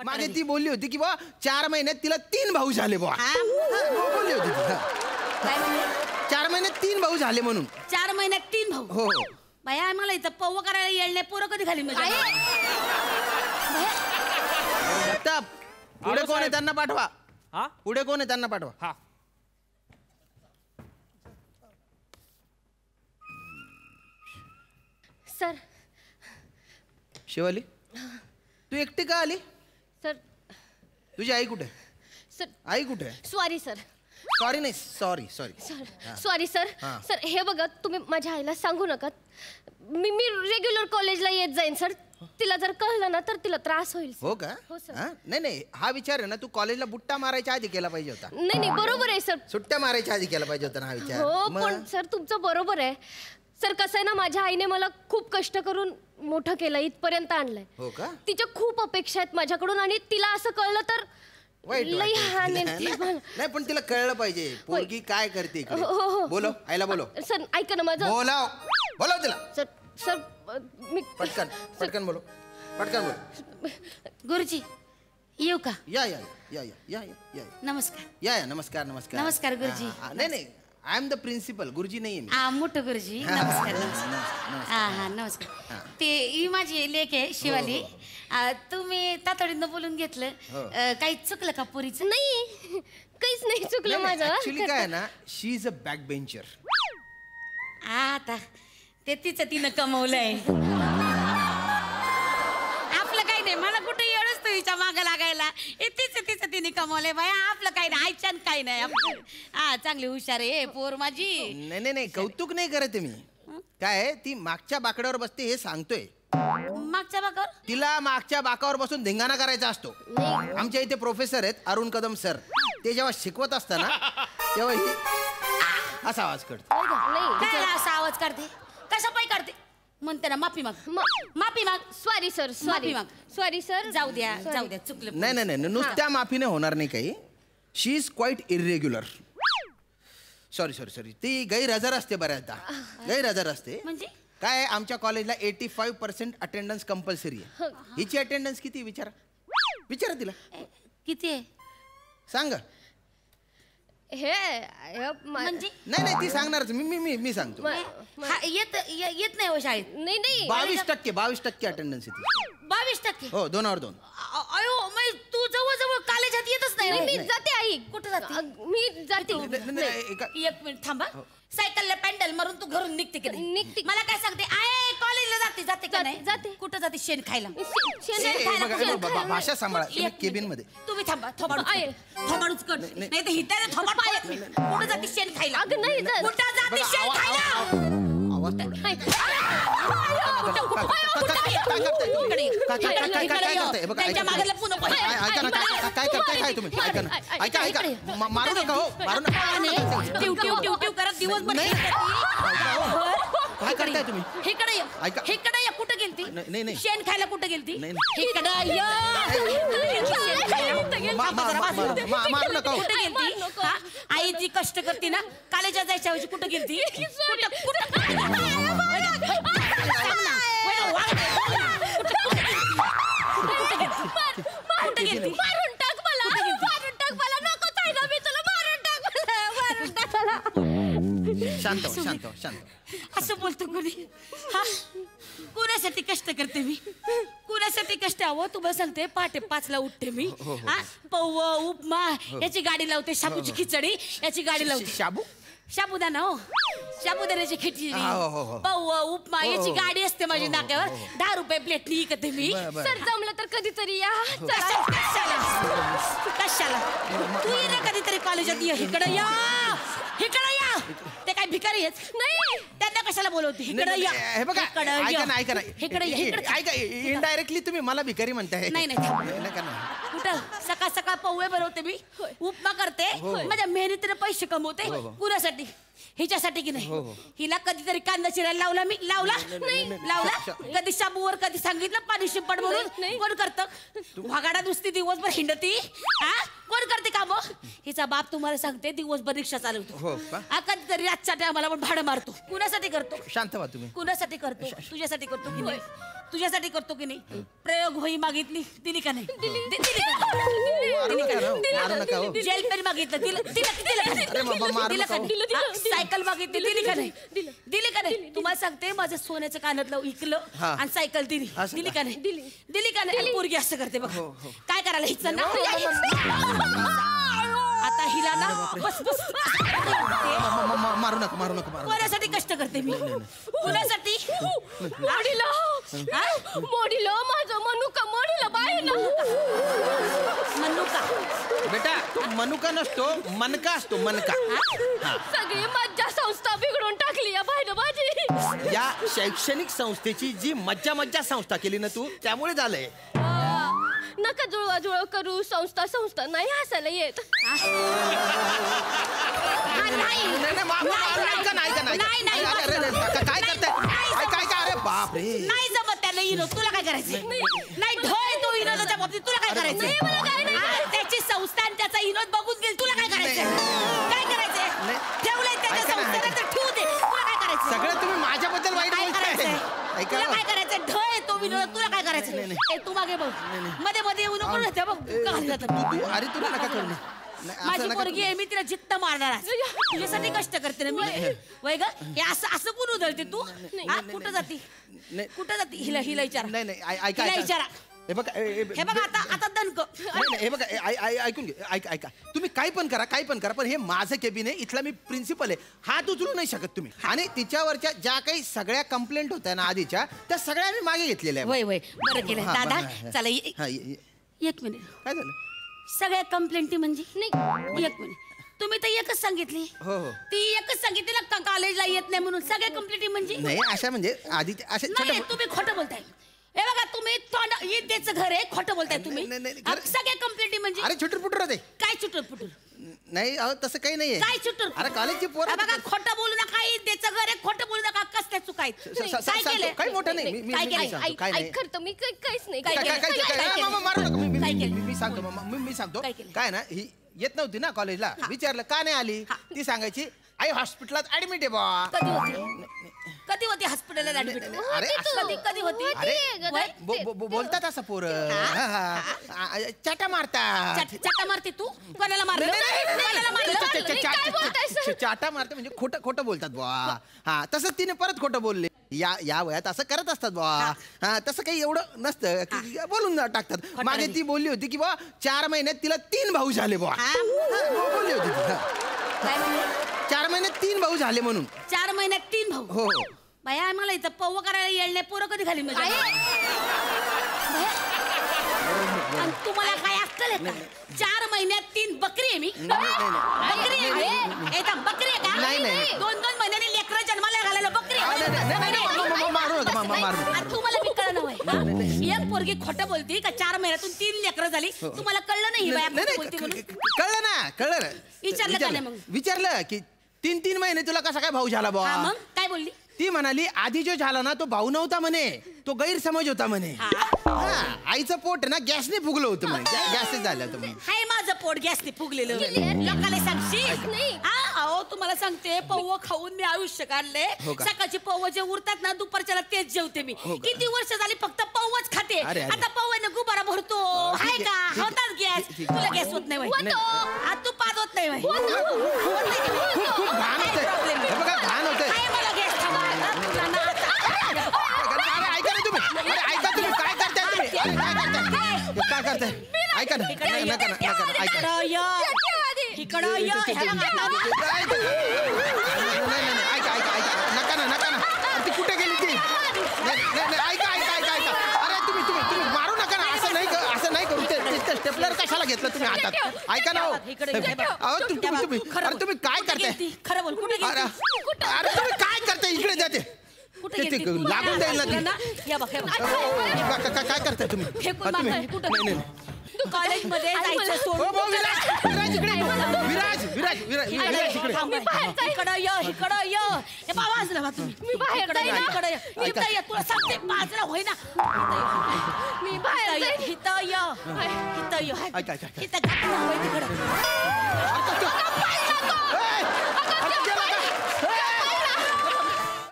मागे ती बोलली होती की बा 4 महिन्यात तिला 3 भाऊ झाले बा. बोलली होती काय म्हणले? 4 महिन्यात 3 भाऊ झाले म्हणून. 4 महिन्यात 3 भाऊ. हो बाया मला इथं पव्व करायला येईल नाही. पोरं कधी खाली पुढे कोण आहे त्यांना पाठवा. हा पुढे कोण आहे त्यांना पाठवा. हा सर. शिवाली तू एकटी का आली. सर. तुझी आई कुठे. सर. आई कुठे. Sorry sir. सॉरी नाही sorry sorry sir. Sorry sir. Sir हे बघा तुम्ही माझ्या आईला सांगू नका. मी रेग्युलर कॉलेजला येत जाईन सर. तिला जर कळलं ना तर तिला त्रास होईल. हो का. हो सर. नाही नाही हा विचार आहे ना तू कॉलेजला बुट्टा मारायच्या आधी केला पाहिजे होता. नाही नाही बरोबर आहे सर. सुट्ट्या मारायच्या आधी केला पाहिजे होता ना हा विचार. हो पण सर तुमचं बरोबर आहे. सर कसं आहे ना माझ्या आईने मला खूप कष्ट करून मोठं केलं इथपर्यंत आणलंय. हो का. तिच्या खूप अपेक्षा आहेत माझ्याकडून आणि तिला असं कळलं तर लई हाणेल ती मला. नाही पण तिला कळलं पाहिजे पोरगी काय करते इकडे. हो. बोलो आईला बोलो. सर ऐका ना माझं. बोलाव बोलाव तिला. सर सर मी पटकन पटकन बोलो पटकन बोलो. गुरुजी येऊ का. या या या या या या नमस्कार. या या नमस्कार नमस्कार. नमस्कार गुरुजी. नाही नाही आय एम द प्रिन्सिपल. गुरुजी नाही मी. मोठं गुरुजी. नमस्कार नमस्कार. हा नमस्कार. ते ही माझी लेक आहे शिवाली. तुम्ही तातडीनं बोलून घेतलं. काही चुकलं का पोरीचं. नाही काहीच नाही चुकलं माझं. ऍक्च्युली काय आहे ना शी इज अ बॅक बेंचर. आता ते तिचं तिनं कमवलंय. आपलं काही नाही. मला कुठे येळच तू हिच्या मागं लागायला. तिचं तिने कमवलंय बाया. आपलं काही नाही. आईच्यान काही नाही. हा चांगली हुशार आहे पोर माझी. नाही नाही नाही कौतुक नाही करत मी. काय ती मागच्या बाकड्यावर बसते हे सांगतोय. मागच्या बाकावर तिला मागच्या बाकावर बसून धिंगाणा करायचा असतो. आमच्या इथे प्रोफेसर आहेत अरुण कदम सर. ते जेव्हा शिकवत असताना तेव्हा ही असा आवाज करते. काय असा आवाज काढते. कशा पाय काढते म्हणते ना. माफी माग माफी माग. Sorry sir. सॉरी माग. Sorry sir. जाऊ द्या जाऊ द्या चुकलं. नाही नाही नाही नुसत्या माफीने होणार नाही काही. She is quite irregular. Sorry sorry sorry ती गैरहजर असते बऱ्याचदा. गैरहजर असते म्हणजे काय आमच्या कॉलेजला 85% अटेंडन्स कंपल्सरी आहे. हिची अटेंडन्स किती विचारा. विचारा तिला किती आहे सांग. हे म्हणजे नाही नाही ती सांगणारच. मी सांगतो. येत नाही हो शाळेत. नाही नाही 22% अटेंडन्स येते. 22%. हो 2 वर 2. अयो मग तू जवळ कॉलेजात येतच नाही. मी जाते आई. कुठं जाते. मी जाते. एक मिनिट थांबा. सायकलला पॅन्डल मारून तू घरून निघते की निघते. मला काय सांगते. आय कॉलेजला जाते का नाही. जाते. कुठं जाते. शेण खायला. भाषा सांभाळा केबिन मध्ये. तुम्ही थांबा. थोबाडूच कट नाही तर हिताने थोबाड पाडत नाही. कुठं जाते शेण खायला. अगं नाही कुठं जाते शेण खायला. काय तुम्ही ऐका ऐका मारू नका हो मारू नका. टिव करत दिवसभर काय करताय तुम्ही. इकडे या. कुठं गेलती. नाही नाही शेण खायला कुठं गेलती. मारू नका हो. कुठं गेलती. आई जी कष्ट करते ना कॉलेजात जायच्या ऐवजी कुठं गेलती. मारून टाक मला. नको ताई ना मी तुला मारून टाक मला. शांत. असं बोलतो कोणी. हा कुणासाठी कष्ट करते मी. कुणासाठी कष्ट हवं तुम्हाला सांगते. पहाटे 5ला उठते मी. पौव उपमा याची गाडी लावते. शाबूची खिचडी याची गाडी लावते. साबुदाणा हो साबुदाण्याची खिचडी पौव उपमा याची गाडी असते माझी नाक्यावर. 10 रुपये प्लेट विकते मी. सर जमलं तर कधीतरी या. कशाला तू ये ना कधीतरी कॉलेजात. इकडे या. ते काय भिकारी आहेत नाही. त्यांना कशाला बोलवते. इकडे या. हे बघा ऐका इनडायरेक्टली तुम्ही मला भिकारी म्हणताय. नाही कुठं सकाळ पौवे बनवते मी. उपमा करते. माझ्या मेहनतीने पैसे कमवते. कुणासाठी. हिच्यासाठी की नाही. हिला कधीतरी कांदा चिरायला लावला कधी शाबूवर कधी सांगितलं पाणी शिंपड म्हणून. कोण करतं. वागाडा नुसती दिवसभर हिंडती. कोण करते काम. हिचा बाप तुम्हाला सांगते दिवसभर रिक्षा चालवतो. कधीतरी रातच्या टायमाला पण भाडं मारतो. कुणासाठी करतो. शांत व्हा तुम्ही. कुणासाठी करतो. तुझ्यासाठी करतो की नाही. तुझ्यासाठी करतो की नाही. प्रयोग होई मागितली दिली का नाही. दिली नका हो. जेल पेन मागितलं दिलं दिलं अरे बाबा, मारू दिलं नका का हो. नाही? सायकल मागितली दिली का नाही दिली का नाही तुम्हाला सांगते माझं सोन्याचं कानातलं विकलं हा. आणि सायकल दिली असं दिली का? का नाही दिली का नाही पोरगी असं करते बघ काय करायला हिचं ना आता हिला ना बस बस मारू नका मारू नका मारू नका. कोणासाठी कष्ट करते मी कोणासाठी मोडीला मोडीला माझं मनुका मोडीला बाहेर ना म्हणू का बेटा तो मनुका नसतो मनका असतो मनका. सगळी मज्जा संस्था बिघडून टाकली या बाहेर माझी या शैक्षणिक संस्थेची जी मज्जा संस्था केली ना तू त्यामुळे झालंय. नका जुळवा करू संस्था नाही हसायला येत काय करताय काय अरे बाप रे नाही जमत त्याला विनोद तुला काय करायचं नाही ढोय तो विनोदाच्या बाबतीत तुला काय करायचं त्याची संस्था आणि त्याचा विनोद बघून गेल तुला काय करायचं काय करायचंय ठेवलंय त्याच्या संस्थेला तर ठेवू दे तुला काय करायचं सगळं तुम्ही माझ्याबद्दल वाईट काय बोलताय. करायचंय ऐका तुला ना. काय करायचंय ढोय तो विनोद तुला काय करायचं ए तू मागे बघ मध्ये येऊ नको ना त्या बघ काय जातं अरे तुला नका करू नाही, असं माझी नका पोरगी आहे मी तिला जित्त मारणार आहे. तुझ्यासाठी कष्ट करते ना मी वय ग हे असं कोण उधळते तू हा कुठं जाती नाही. कुठं जाती हिला विचारा नाही ऐका हिला ऐका. विचारा हे बघा हे बघा आता दणक नाही हे बघा ऐकून घे ऐका तुम्ही काही पण करा पण हे माझं केबिन आहे इथला मी प्रिन्सिपल आहे हात उचलू नाही शकत तुम्ही आणि तिच्यावरच्या ज्या काही सगळ्या कंप्लेंट होत्या ना आधीच्या त्या सगळ्या मी मागे घेतलेल्या वय बरं केलं हा, दादा बरं, चला हा, एक मिनिट काय झालं सगळ्या कंप्लेंटी म्हणजे नाही एक मिनिट तुम्ही तर एकच सांगितली हो ती एकच सांगितली ना कॉलेजला येत नाही म्हणून सगळ्या कंप्लेंटी म्हणजे नाही अशा म्हणजे आधी असे नाही तुम्ही खोटं बोलताय हे बघा तुम्ही त्याचं घर आहे खोटं बोलताय तुम्ही नाही, सगळ्या कंप्लेंटी म्हणजे अरे छुटूर पुटूर होते काय चुटूर पुटूर नाही अहो तसं काही नाहीये काय चुटूर अरे कॉलेजची पोर बघा खोटं बोलू नका त्याचं घर आहे खोटं बोलू नका कसल्या चुकायत काय केलं काही मोठं नाही काय केलं? काय नाही खरं मी काहीच नाही काय केलं? काय केलं? मारू नका काय केलं? मी सांगतो मी सांगतो काय केलं? काय ना ही येत नव्हती ना कॉलेजला विचारलं का नाही आली ती सांगायची आई हॉस्पिटलात ऍडमिट आहे बा कधी होती हॉस्पिटलला ऍडमिट अरे कधी होती अरे वय? बोलतात असं पोर चाटा मारतात चटा मारते तू कोणाला मारलं कोणाला मारलं चाटा मारते म्हणजे खोटं बोलतात बुवा हा तसंच तिने परत खोटं बोलले या वयात असं करत असतात बुवा हा तसं काही एवढं नसतं की बोलून टाकतात मागे ती बोलली होती की बुवा 4 महिन्यात तिला 3 भाऊ झाले बुवा बोलली होती ती. काय म्हणले 4 महिन्यात 3 भाऊ झाले म्हणून 4 महिन्यात 3 भाऊ हो बाया आम्हाला इथं पव्व करायला येईल नाही पोरं कधी खाली म्हणजे आणि तुम्हाला काय अक्कल आहे का 4 महिन्यात 3 बकरी आहे मी बकरी आहे मी बकरी आहे का नाही. 2 महिन्यांनी लेकरं जन्माला घालायला बकरी आहे. मारू नका आणि तुम्हाला मी कळलं नाही एक पोरगी खोटं बोलती का 4 महिन्यातून 3 लेकरं झाली तुम्हाला कळलं नाही ही बाया खोटं बोलती म्हणून कळलं ना विचारलं का नाही मग? विचारलं की 3 महिने तुला कसा काय भाऊ झाला हा बुवा मग काय बोलली ती म्हणाली आधी जो झाला ना तो भाऊ नव्हता म्हणे तो गैरसमज होता म्हणे आईचं पोट ना गॅसने फुगलं होतं म्हणे गॅसने झालं होतं म्हणे हाय माझं पोट गॅसने फुगलेलं लोकांना सांगशील अहो तुम्हाला सांगते पव्व खाऊन मी आयुष्य काढले सकाळची पव्व जे उरतात ना दुपारच्याला तेच जेवते मी किती वर्ष झाली फक्त पव्वच खाते आता पव्वाने गुबारा भरतो हाय का होतात गॅस तुला गॅस होत नाही तू पाच होत नाही खूप घाण होतंय हे बघा घाण होतंय मला गॅस अरे ऐका ना तुम्ही अरे ऐका तुम्ही काय करताय तुम्ही काय करताय ऐका ना नका ऐका इकडं नका ना ती कुठे गेली ती ऐका अरे तुम्ही मारू नका ना असं नाही करू ते स्टेपलर कशाला घेतलं तुम्ही हातात ऐका ना तुम्ही काय करताय खरं बोल कुठे अरे तुम्ही काय करताय इकडे जाते लागून जाईल ना काय करताय तुम्ही कॉलेजमध्ये जायचं सोडून इकडं ये हे बाबा असलं बा तुम्ही मी बाहेर जाईन इकडं ये तुला सांगते बाजूला होय ना मी बाहेर जाईन इथं ये इथं ऐका इथं तिकडं